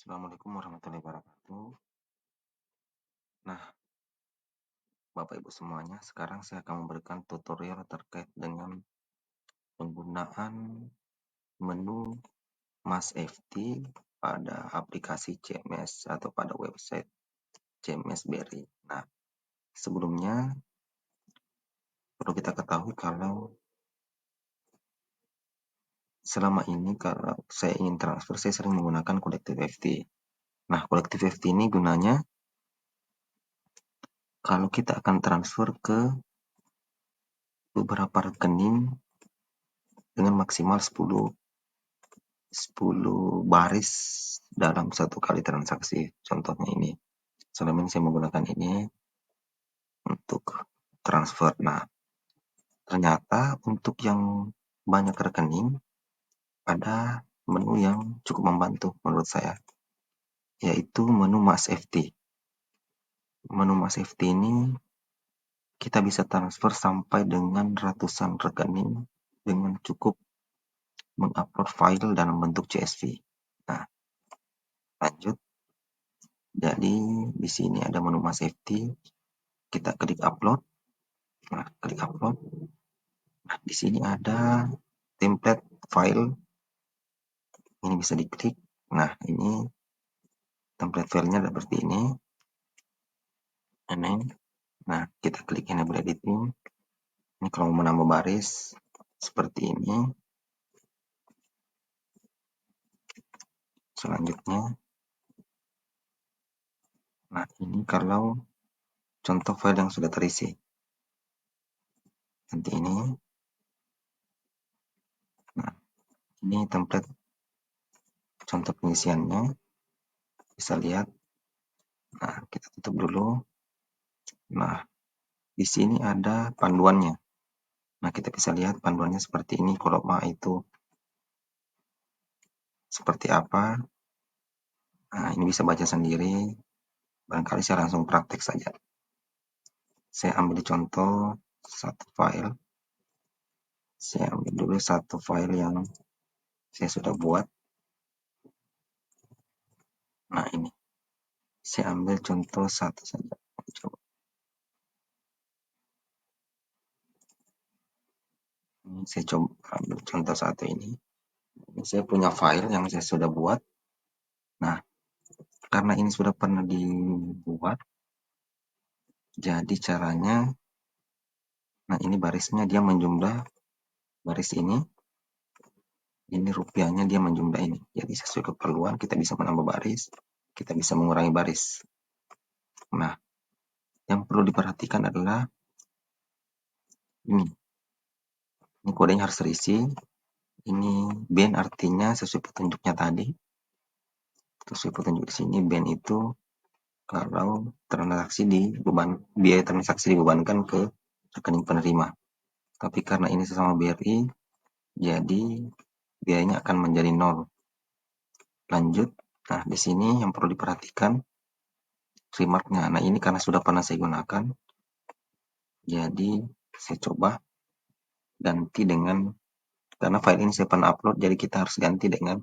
Assalamualaikum warahmatullahi wabarakatuh. Nah, Bapak Ibu semuanya, sekarang saya akan memberikan tutorial terkait dengan penggunaan menu MassFT pada aplikasi CMS atau pada website CMS Berry. Nah, sebelumnya perlu kita ketahui kalau selama ini kalau saya ingin transfer, saya sering menggunakan Collective FT. Nah, Collective FT ini gunanya kalau kita akan transfer ke beberapa rekening dengan maksimal 10 baris dalam satu kali transaksi. Contohnya ini. Selama ini saya menggunakan ini untuk transfer. Nah, ternyata untuk yang banyak rekening ada menu yang cukup membantu menurut saya, yaitu menu MassFT. Menu MassFT ini kita bisa transfer sampai dengan ratusan rekening dengan cukup mengupload file dalam bentuk CSV. Nah, lanjut. Jadi di sini ada menu MassFT, kita klik upload. Nah, klik upload. Nah, di sini ada template file. Ini bisa diklik. Nah, ini template filenya seperti ini. Nah, kita klik enable editing. Ini kalau mau menambah baris seperti ini. Selanjutnya, nah ini kalau contoh file yang sudah terisi. Nanti ini. Nah, ini template contoh pengisiannya. Bisa lihat. Nah, kita tutup dulu. Nah, di sini ada panduannya. Nah, kita bisa lihat panduannya seperti ini. Kolom A itu seperti apa. Nah, ini bisa baca sendiri. Barangkali saya langsung praktek saja. Saya ambil contoh satu file. Saya ambil dulu satu file yang saya sudah buat. Nah, ini. Saya ambil contoh satu saja. Coba. Ini saya coba ambil contoh satu ini. Ini saya punya file yang saya sudah buat. Nah, karena ini sudah pernah dibuat, jadi caranya, nah ini barisnya dia menjumlah baris ini rupiahnya dia menjumlah ini. Jadi sesuai keperluan kita bisa menambah baris, kita bisa mengurangi baris. Nah, yang perlu diperhatikan adalah ini. Ini kodenya harus terisi. Ini band artinya sesuai petunjuknya tadi. Sesuai petunjuk di sini band itu kalau biaya transaksi dibebankan ke rekening penerima. Tapi karena ini sesama BRI, jadi biayanya akan menjadi 0. Lanjut. Nah, di sini yang perlu diperhatikan remarknya. Nah, ini karena sudah pernah saya gunakan, jadi saya coba ganti dengan, karena file ini saya pernah upload, jadi kita harus ganti dengan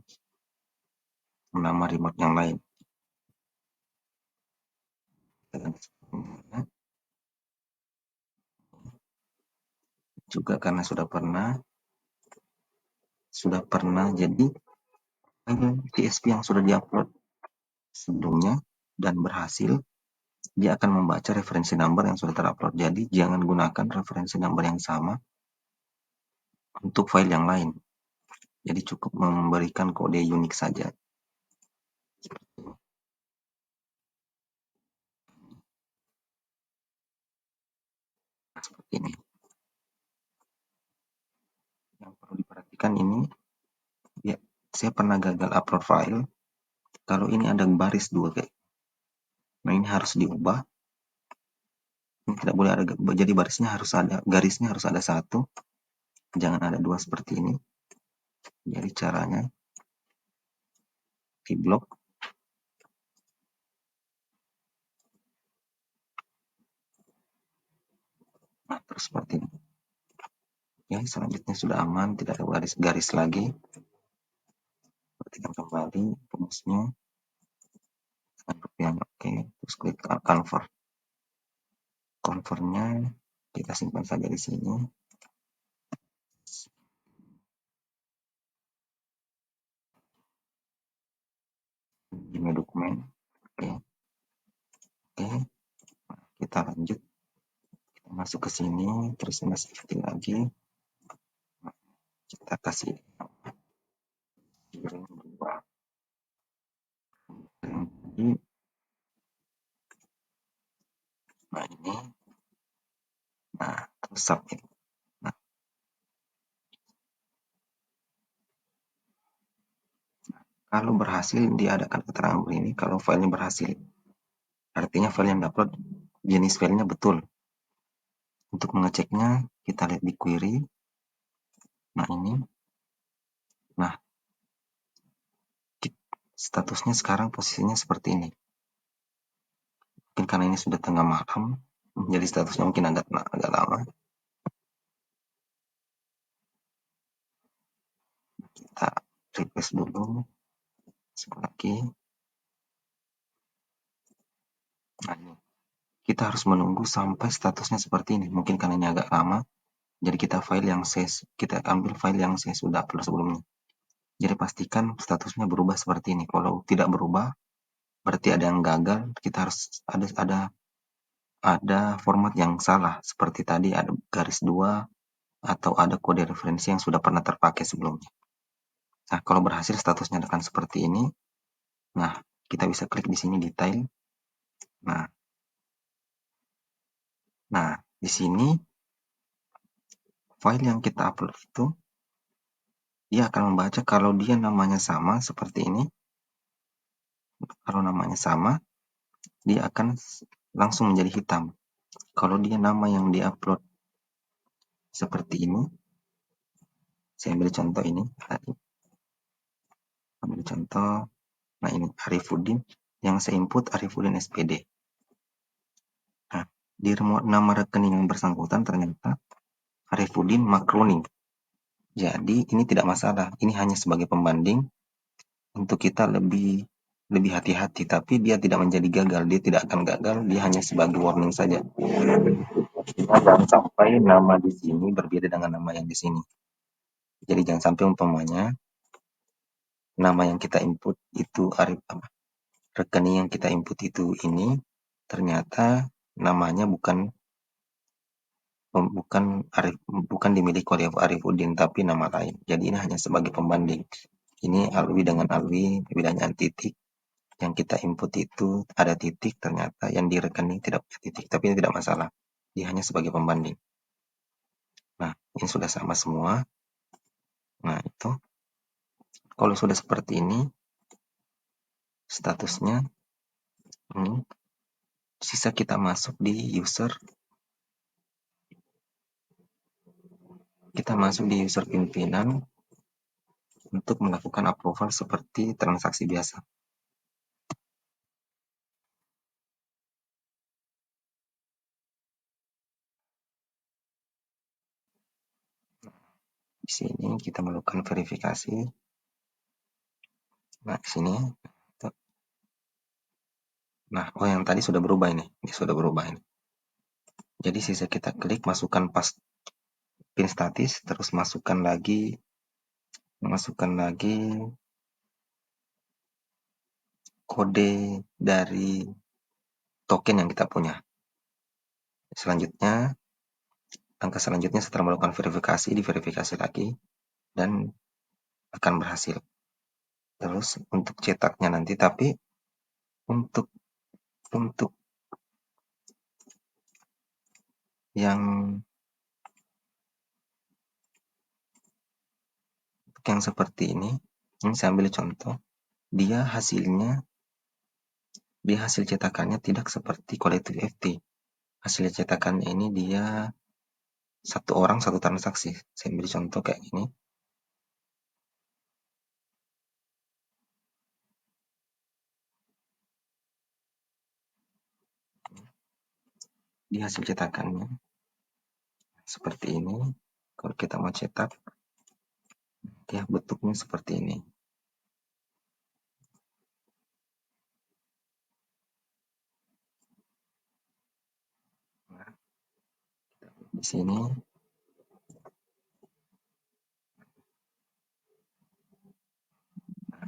nama remark yang lain. Juga karena sudah pernah jadi CSV yang sudah diupload sebelumnya dan berhasil, dia akan membaca referensi number yang sudah terupload. Jadi jangan gunakan referensi number yang sama untuk file yang lain. Jadi cukup memberikan kode unik saja. Seperti ini. Yang perlu diperhatikan ini, ya, saya pernah gagal upload file. Kalau ini ada baris 2 kayak. Nah, ini harus diubah. Ini tidak boleh ada, jadi garisnya harus ada 1. Jangan ada 2 seperti ini. Jadi caranya di blok. Nah, terus seperti ini. Ya, selanjutnya sudah aman, tidak ada garis-garis lagi. Perhatikan kembali rumusnya. rupiahnya oke, terus klik convert. Convertnya kita simpan saja di sini. Ini dokumen. Oke. Oke. Kita lanjut. Kita masuk ke sini, terus masih lagi. Kita kasih giring 2. Nah ini. Nah, terus submit. Nah, kalau berhasil dia adakan keterangan begini, kalau filenya berhasil. Artinya file yang diupload jenis filenya betul. Untuk mengeceknya, kita lihat di query. Nah ini. Nah, statusnya sekarang posisinya seperti ini. Mungkin karena ini sudah tengah malam, jadi statusnya mungkin agak lama. Kita refresh dulu. Sekali lagi. Nah, ini. Kita harus menunggu sampai statusnya seperti ini. Mungkin karena ini agak lama, jadi kita ambil file yang saya sudah upload sebelumnya. Jadi pastikan statusnya berubah seperti ini. Kalau tidak berubah, berarti ada yang gagal. Kita harus ada format yang salah. Seperti tadi ada garis 2 atau ada kode referensi yang sudah pernah terpakai sebelumnya. Nah, kalau berhasil statusnya akan seperti ini. Nah, kita bisa klik di sini detail. Nah, di sini file yang kita upload itu dia akan membaca kalau dia namanya sama seperti ini. Kalau namanya sama, dia akan langsung menjadi hitam. Kalau dia nama yang diupload seperti ini, saya ambil contoh ini. Ambil contoh, nah ini Arifudin. Yang saya input Arifudin SPD. Nah, di nama rekening yang bersangkutan ternyata Arifudin Makroning. Jadi ini tidak masalah. Ini hanya sebagai pembanding untuk kita lebih hati-hati, tapi dia tidak menjadi gagal. Dia tidak akan gagal, dia hanya sebagai warning saja. Jangan sampai nama di sini berbeda dengan nama yang di sini. Jadi jangan sampai umpamanya nama yang kita input itu rekening yang kita input itu ini ternyata namanya bukan dimiliki oleh Arifudin tapi nama lain. Jadi ini hanya sebagai pembanding. Ini Alwi dengan Alwi, bedanya titik. Yang kita input itu ada titik, ternyata yang di rekening tidak punya titik, tapi ini tidak masalah. Dia hanya sebagai pembanding. Nah, ini sudah sama semua. Nah, itu. Kalau sudah seperti ini, statusnya ini. Sisa kita masuk di user. Kita masuk di user pimpinan untuk melakukan approval seperti transaksi biasa. Di sini kita melakukan verifikasi. Nah, di sini. Nah, yang tadi sudah berubah ini. Ini sudah berubah ini. Jadi sisa kita klik, masukkan pin statis, terus masukkan lagi kode dari token yang kita punya. Selanjutnya, langkah selanjutnya setelah melakukan verifikasi, diverifikasi lagi, dan akan berhasil. Terus untuk cetaknya nanti, tapi untuk yang seperti ini saya ambil contoh, dia hasil cetakannya tidak seperti kolektif FT. Hasil cetakannya ini dia satu orang satu transaksi. Saya ambil contoh kayak ini. Di hasil cetakannya seperti ini. Kalau kita mau cetak, ya bentuknya seperti ini. Di sini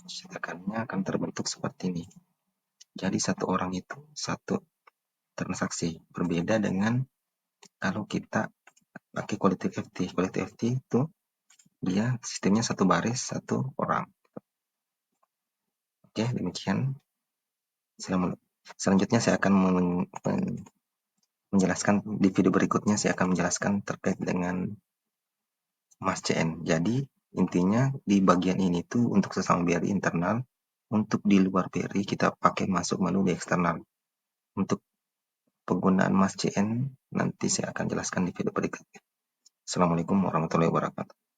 cetakannya akan terbentuk seperti ini. Jadi satu orang itu satu transaksi, berbeda dengan kalau kita pakai quality FT. Quality FT itu dia sistemnya satu baris satu orang. Oke, demikian. Selanjutnya saya akan menjelaskan di video berikutnya, saya akan menjelaskan terkait dengan MassCN. Jadi intinya di bagian ini tuh untuk sesama BRI internal, untuk di luar BRI kita pakai masuk menu di eksternal. Untuk penggunaan MassCN nanti saya akan jelaskan di video berikutnya. Assalamualaikum warahmatullahi wabarakatuh.